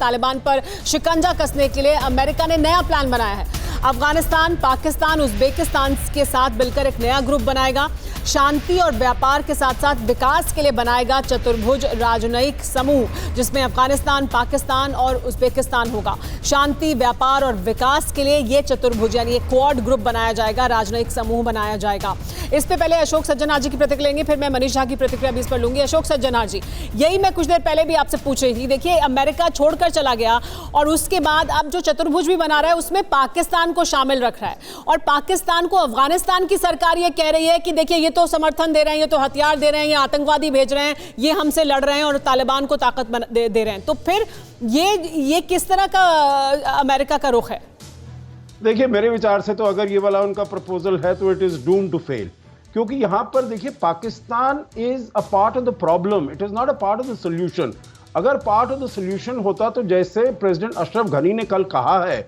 तालिबान पर शिकंजा कसने के लिए अमेरिका ने नया प्लान बनाया है। अफगानिस्तान, पाकिस्तान, उज्बेकिस्तान के साथ मिलकर एक नया ग्रुप बनाएगा। शांति और व्यापार के साथ साथ विकास के लिए बनाएगा चतुर्भुज राजनयिक समूह, जिसमें अफगानिस्तान, पाकिस्तान और उज्बेकिस्तान होगा। शांति, व्यापार और विकास के लिए ये चतुर्भुज यानी एक क्वाड ग्रुप बनाया जाएगा, राजनयिक समूह बनाया जाएगा। इस पे पहले अशोक सज्जनार जी की प्रतिक्रिया लेंगे, फिर मैं मनीष झा की प्रतिक्रिया भी इस पर लूंगी। अशोक सज्जनार जी, यही मैं कुछ देर पहले भी आपसे पूछ रही थी। देखिए, अमेरिका छोड़कर चला गया और उसके बाद अब जो चतुर्भुज भी बना रहा है उसमें पाकिस्तान को शामिल रख रहा है, और पाकिस्तान को अफगानिस्तान की सरकार ये कह रही है कि देखिए ये तो समर्थन दे रहे हैं, ये तो हथियार दे रहे हैं, ये आतंकवादी भेज रहे हैं, ये हमसे लड़ रहे हैं और तालिबान को ताकत दे रहे हैं। तो फिर ये किस तरह का अमेरिका का रुख है? देखिए, मेरे विचार से तो अगर ये वाला उनका प्रपोजल है तो it is doomed to fail, क्योंकि यहां पर देखिए Pakistan is a part of the problem, it is not a part of the solution. अगर पार्ट ऑफ द सोल्यूशन होता तो जैसे प्रेसिडेंट अशरफ घनी ने कल कहा है,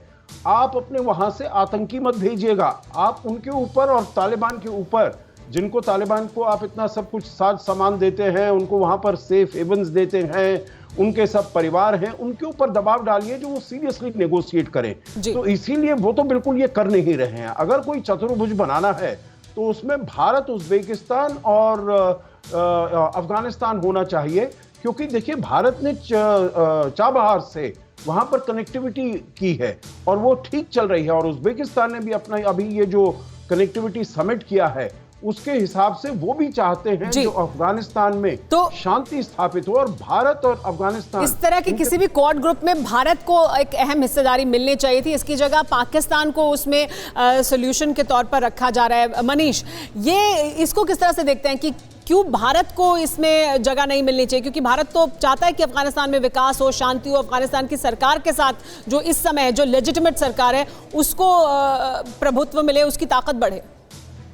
आप अपने वहां से आतंकी मत भेजिएगा, आप उनके ऊपर और तालिबान के ऊपर, जिनको तालिबान को आप इतना सब कुछ साज सामान देते हैं, उनको वहां पर सेफ हेवन्स देते हैं, उनके सब परिवार हैं, उनके ऊपर दबाव डालिए जो वो सीरियसली नेगोशिएट करें। तो इसीलिए वो तो बिल्कुल ये कर नहीं रहे हैं। अगर कोई चतुर्भुज बनाना है तो उसमें भारत, उज्बेकिस्तान और अफगानिस्तान होना चाहिए, क्योंकि देखिए भारत ने चाबहार से वहां पर कनेक्टिविटी की है और वो ठीक चल रही है, और उज्बेकिस्तान ने भी अपना अभी ये जो कनेक्टिविटी समिट किया है उसके हिसाब से वो भी चाहते हैं जो अफगानिस्तान में तो शांति स्थापित हो, और भारत और अफगानिस्तान इस तरह के किसी भी क्वाड ग्रुप में भारत को एक अहम हिस्सेदारी मिलनी चाहिए थी। इसकी जगह पाकिस्तान को उसमें सॉल्यूशन के तौर पर रखा जा रहा है। मनीष, ये इसको किस तरह से देखते हैं कि क्यों भारत को इसमें जगह नहीं मिलनी चाहिए? क्योंकि भारत तो चाहता है कि अफगानिस्तान में विकास हो, शांति हो, अफगानिस्तान की सरकार के साथ जो इस समय जो लेजिटिमेट सरकार है उसको प्रभुत्व मिले, उसकी ताकत बढ़े।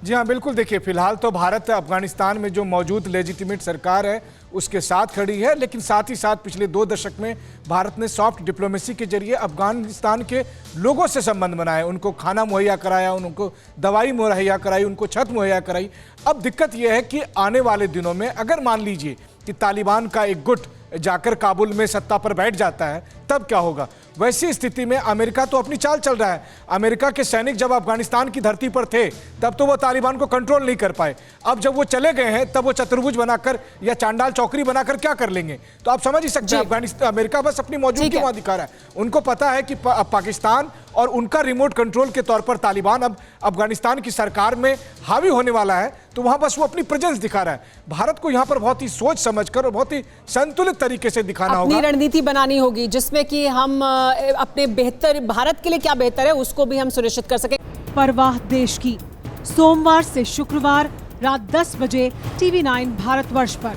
जी हाँ, बिल्कुल। देखिए, फिलहाल तो भारत अफगानिस्तान में जो मौजूद लेजिटिमेट सरकार है उसके साथ खड़ी है, लेकिन साथ ही साथ पिछले 2 दशक में भारत ने सॉफ्ट डिप्लोमेसी के जरिए अफगानिस्तान के लोगों से संबंध बनाए, उनको खाना मुहैया कराया, उनको दवाई मुहैया कराई, उनको छत मुहैया कराई। अब दिक्कत यह है कि आने वाले दिनों में अगर मान लीजिए कि तालिबान का एक गुट जाकर काबुल में सत्ता पर बैठ जाता है, तब क्या होगा? वैसी स्थिति में अमेरिका तो अपनी चाल चल रहा है। अमेरिका के सैनिक जब अफगानिस्तान की धरती पर थे तब तो वो तालिबान को कंट्रोल नहीं कर पाए, अब जब वो चले गए हैं तब वो चतुर्भुज बनाकर या चांडाल चौकरी बनाकर क्या कर लेंगे? तो आप समझ ही सकते हैं अफगानिस्तान, अमेरिका बस अपनी मौजूदगी वहां दिखा रहा है। उनको पता है कि पाकिस्तान और उनका रिमोट कंट्रोल के तौर पर तालिबान अब अफगानिस्तान की सरकार में हावी होने वाला है, तो वहां बस वो अपनी प्रेजेंस दिखा रहा है। भारत को यहां पर बहुत ही सोच समझकर और बहुत ही संतुलित तरीके से दिखाना होगा, अपनी रणनीति बनानी होगी जिसमें कि हम अपने बेहतर भारत के लिए क्या बेहतर है उसको भी हम सुनिश्चित कर सकें। परवाह देश की, सोमवार से शुक्रवार रात 10 बजे TV9 भारतवर्ष पर।